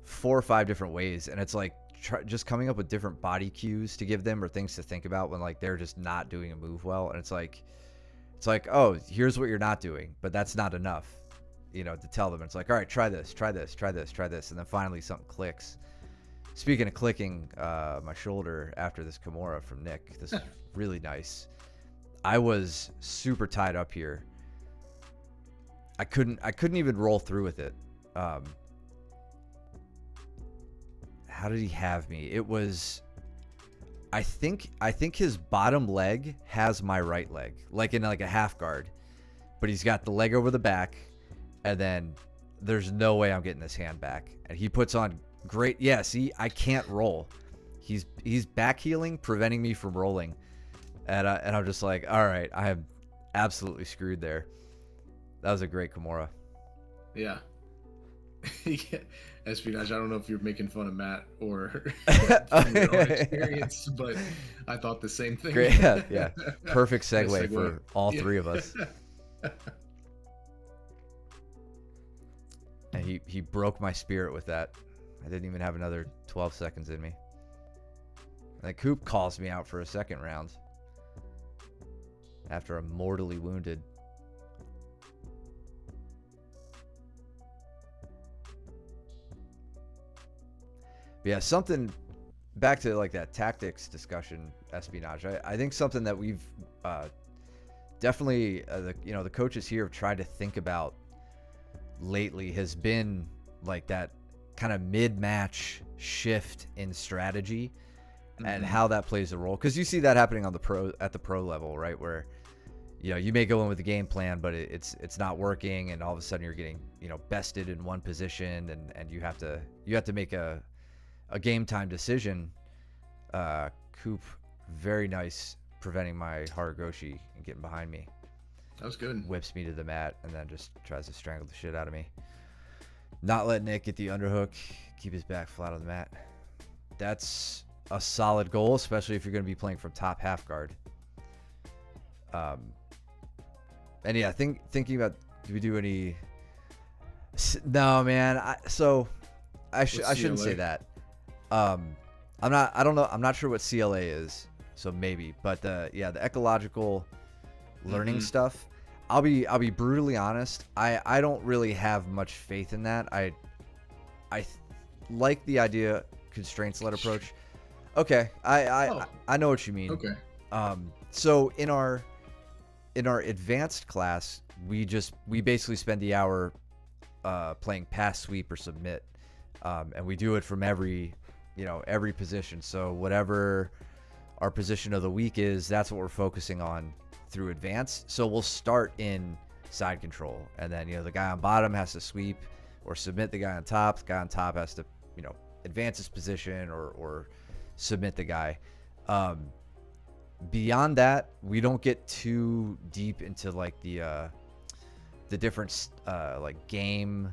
S1: 4 or 5 different ways, and it's like just coming up with different body cues to give them or things to think about when like they're just not doing a move well, and it's like, oh, here's what you're not doing, but that's not enough, to tell them. It's like, all right, try this, and then finally something clicks. Speaking of clicking, my shoulder after this Kimura from Nick, this is really nice. I was super tied up here. I couldn't even roll through with it. How how did he have me? It was, I think his bottom leg has my right leg, like in like a half guard, but he's got the leg over the back, and then there's no way I'm getting this hand back. And he puts on great. Yeah, see, I can't roll. He's back healing, preventing me from rolling, and I'm just like, all right, I am absolutely screwed there. That was a great Kimura.
S2: Yeah. Yeah. Espionage, I don't know if you're making fun of Matt or from your own experience, but I thought the same thing.
S1: Great. Yeah. Perfect segue for all three of us. And he broke my spirit with that. I didn't even have another 12 seconds in me. And Coop calls me out for a second round after I'm mortally wounded. Yeah, something back to like that tactics discussion, Espionage. I think something that we've definitely, the coaches here have tried to think about lately has been like that kind of mid-match shift in strategy and how that plays a role. Because you see that happening on at the pro level, right? Where you may go in with a game plan, but it's not working, and all of a sudden you're getting bested in one position, and you have to make a game time decision. Coop, very nice, preventing my Haragoshi and getting behind me.
S2: That was good.
S1: Whips me to the mat and then just tries to strangle the shit out of me. Not let Nick get the underhook, keep his back flat on the mat. That's a solid goal, especially if you're going to be playing from top half guard. And yeah, thinking about, do we do any? No, man. I shouldn't say that. I'm not sure what CLA is, so maybe, but the ecological learning stuff, I'll be brutally honest, I don't really have much faith in that. I like the idea constraints led approach. Okay, I know what you mean.
S2: Okay.
S1: So in our advanced class, we basically spend the hour playing pass, sweep, or submit, and we do it from every position. So whatever our position of the week is, that's what we're focusing on through advanced. So we'll start in side control, and then the guy on bottom has to sweep or submit the guy on top. The guy on top has to advance his position or submit the guy. Beyond that, we don't get too deep into like the different like game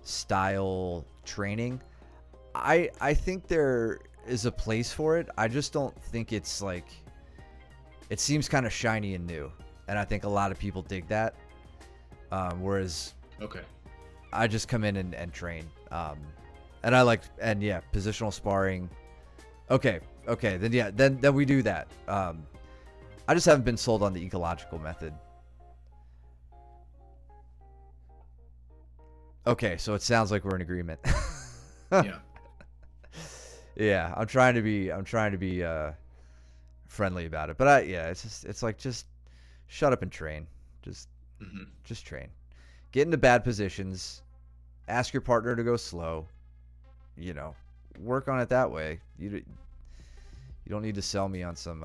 S1: style training. I think there is a place for it. I just don't think it's like, it seems kind of shiny and new, and I think a lot of people dig that. Whereas I just come in and train. And positional sparring. Okay, then we do that. I just haven't been sold on the ecological method. Okay, so it sounds like we're in agreement.
S2: Yeah.
S1: Yeah, I'm trying to be friendly about it, but it's like, just shut up and train. Just train. Get into bad positions. Ask your partner to go slow. Work on it that way. You don't need to sell me on some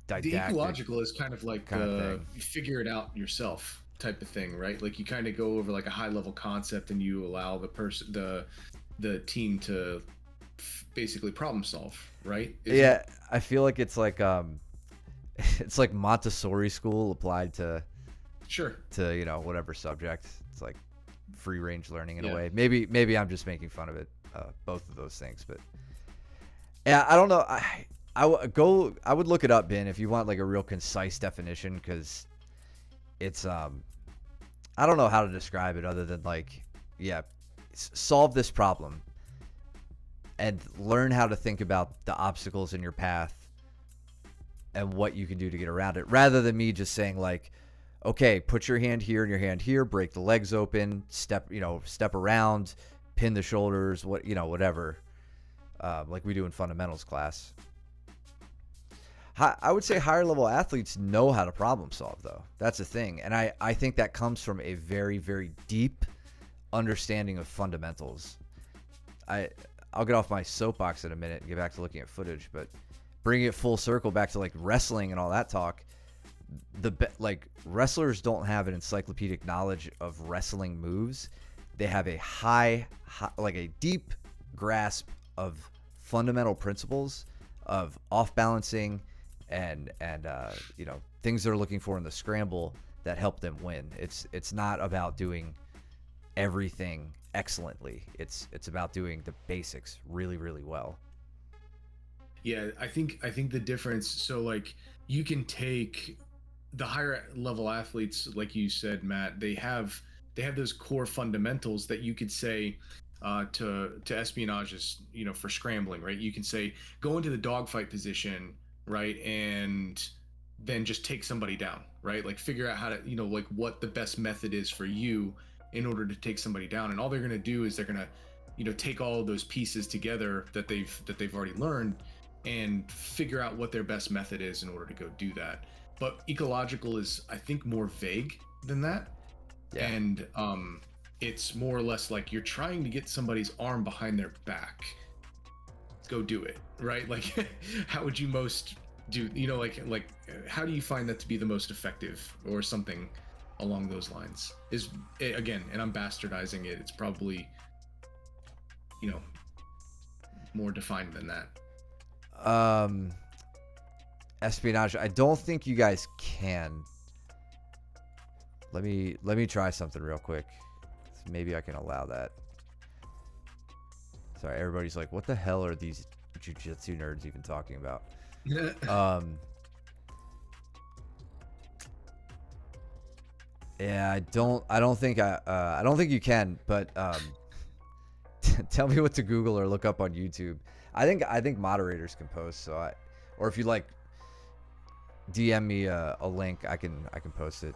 S1: didactic.
S2: The ecological is kind of like you figure it out yourself type of thing, right? Like you kind of go over like a high level concept and you allow the team to basically problem solve, right?
S1: I feel like it's like it's like Montessori school applied to whatever subject. It's like free range learning in a way. Maybe I'm just making fun of it, both of those things, but yeah, I don't know. I would look it up, Ben, if you want like a real concise definition, because it's I don't know how to describe it other than like, solve this problem and learn how to think about the obstacles in your path and what you can do to get around it, rather than me just saying like, okay, put your hand here and your hand here, break the legs open, step around, pin the shoulders, whatever, like we do in fundamentals class. I would say higher level athletes know how to problem solve, though. That's the thing. And I think that comes from a very, very deep understanding of fundamentals. I'll get off my soapbox in a minute and get back to looking at footage, but bringing it full circle back to like wrestling and all that talk, like wrestlers don't have an encyclopedic knowledge of wrestling moves. They have a high like a deep grasp of fundamental principles of off balancing and you know, things they're looking for in the scramble that help them win. It's not about doing everything excellently. It's about doing the basics really, really well.
S2: Yeah, I think the difference, so like you can take the higher level athletes, like you said, Matt, they have those core fundamentals that you could say to espionages, you know, for scrambling, right? You can say go into the dogfight position, right, and then just take somebody down, right? Like figure out how to, you know, like what the best method is for you in order to take somebody down. And all they're going to do is they're going to, you know, take all of those pieces together that they've already learned and figure out what their best method is in order to go do that. But ecological is, I think, more vague than that. Yeah. And it's more or less like you're trying to get somebody's arm behind their back. Go do it, right? Like, how would you most do, you know, like how do you find that to be the most effective or something along those lines? Is, again, and I'm bastardizing it, it's probably, you know, more defined than that.
S1: Espionage, I don't think you guys can. Let me try something real quick. Maybe I can allow that. Sorry, everybody's like, what the hell are these jiu-jitsu nerds even talking about? Yeah, I don't think you can, but tell me what to Google or look up on YouTube. I think moderators can post, so or if you like DM me a link, I can post it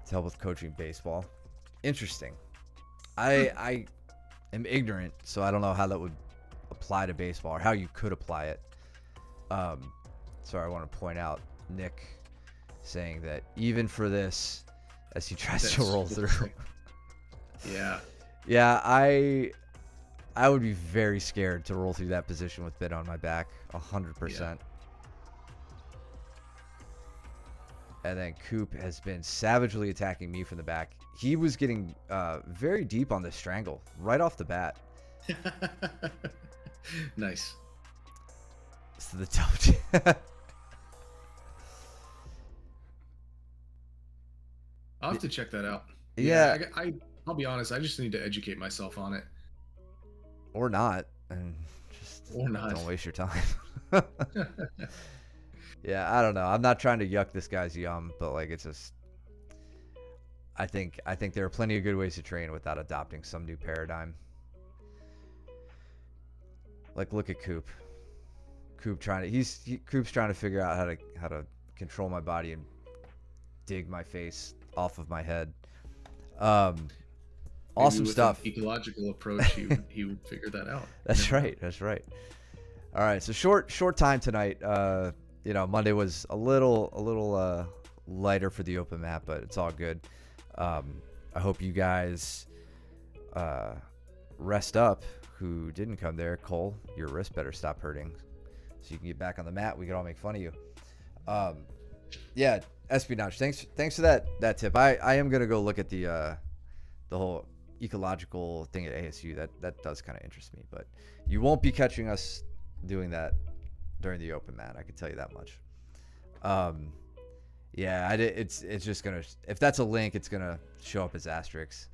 S1: to help with coaching baseball. Interesting. I am ignorant, so I don't know how that would apply to baseball or how you could apply it. Sorry, I want to point out Nick saying that even for this, as he tries to roll through. Yeah, I would be very scared to roll through that position with bit on my back, 100%. Yeah. And then Coop has been savagely attacking me from the back. He was getting very deep on the strangle right off the bat.
S2: Nice.
S1: So the double.
S2: I'll have to check that out.
S1: Yeah,
S2: I'll be honest. I just need to educate myself on it.
S1: Or not, and just don't waste your time. Yeah, I don't know. I'm not trying to yuck this guy's yum, but like it's just, I think there are plenty of good ways to train without adopting some new paradigm. Like look at Coop. Coop's trying to figure out how to control my body and dig my face off of my head. Awesome stuff.
S2: An ecological approach, he would figure that out.
S1: That's right. All right, so short time tonight. You know, Monday was a little lighter for the open mat, but it's all good. I hope you guys rest up who didn't come there. Cole, your wrist better stop hurting so you can get back on the mat. We can all make fun of you. Yeah, espionage. Thanks for that tip. I am gonna go look at the whole ecological thing at ASU. That does kind of interest me, but you won't be catching us doing that during the open mat. I can tell you that much. Yeah, it's just gonna, if that's a link, it's gonna show up as asterisks.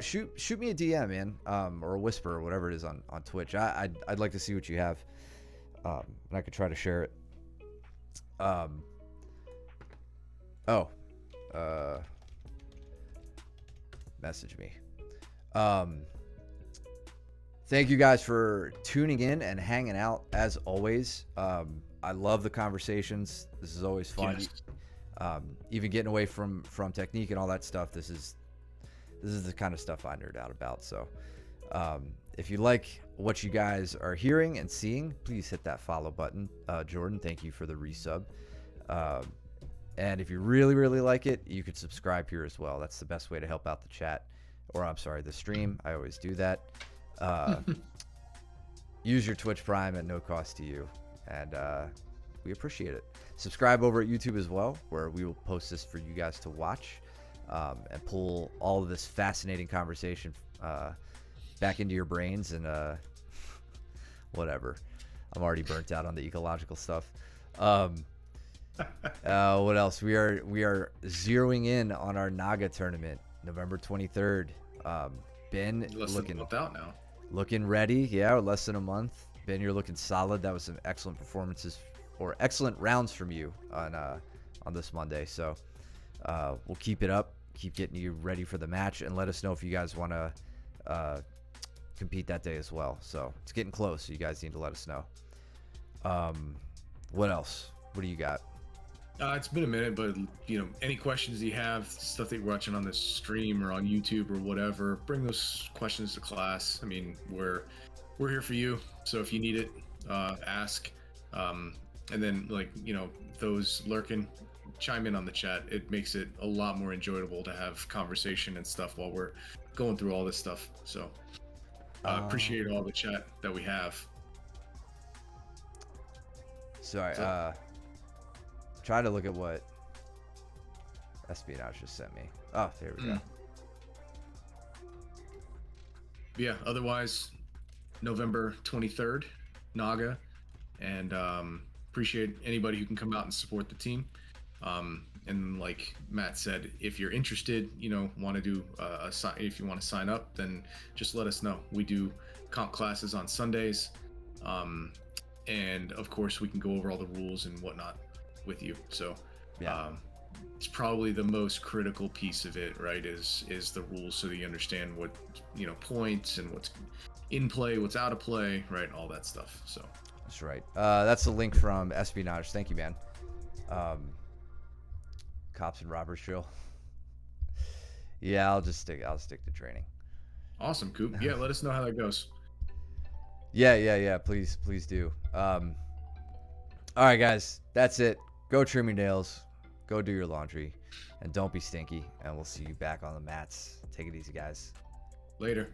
S1: Shoot me a DM, man, or a whisper or whatever it is on Twitch. I'd like to see what you have, and I could try to share it. Message me. Thank you guys for tuning in and hanging out as always. I love the conversations. This is always fun. Yes. Even getting away from technique and all that stuff. This is the kind of stuff I nerd out about. So if you like what you guys are hearing and seeing, please hit that follow button. Jordan, thank you for the resub. And if you really, really like it, you could subscribe here as well. That's the best way to help out the chat. or I'm sorry, the stream. I always do that. Use your Twitch Prime at no cost to you, and we appreciate it. Subscribe over at YouTube as well, where we will post this for you guys to watch, and pull all of this fascinating conversation back into your brains and whatever. I'm already burnt out on the ecological stuff. What else? We are zeroing in on our Naga tournament, November 23rd. Ben looking ready. Yeah, less than a month. Ben, you're looking solid. That was some excellent performances or excellent rounds from you on this Monday. So we'll keep it up, keep getting you ready for the match, and let us know if you guys want to compete that day as well. So it's getting close, so you guys need to let us know. What else? What do you got?
S2: It's been a minute, but any questions you have, stuff that you're watching on this stream or on YouTube or whatever, bring those questions to class. I mean, we're here for you. So if you need it, ask. And then those lurking, chime in on the chat. It makes it a lot more enjoyable to have conversation and stuff while we're going through all this stuff. So appreciate all the chat that we have.
S1: Sorry, try to look at what Espionage just sent me. Oh, there we go.
S2: Yeah, otherwise, November 23rd, Naga, and appreciate anybody who can come out and support the team. And like Matt said, if you're interested, want to do if you want to sign up, then just let us know. We do comp classes on Sundays, and of course we can go over all the rules and whatnot with you. So
S1: Yeah.
S2: It's probably the most critical piece of it, right? Is the rules, so that you understand what points and what's in play, what's out of play, right? All that stuff. So
S1: That's right. That's the link from Espionage. Thank you, man. Cops and robbers drill. Yeah, I'll stick to training.
S2: Awesome, Coop. Yeah, let us know how that goes.
S1: Yeah. Please do. All right, guys. That's it. Go trim your nails. Go do your laundry. And don't be stinky. And we'll see you back on the mats. Take it easy, guys.
S2: Later.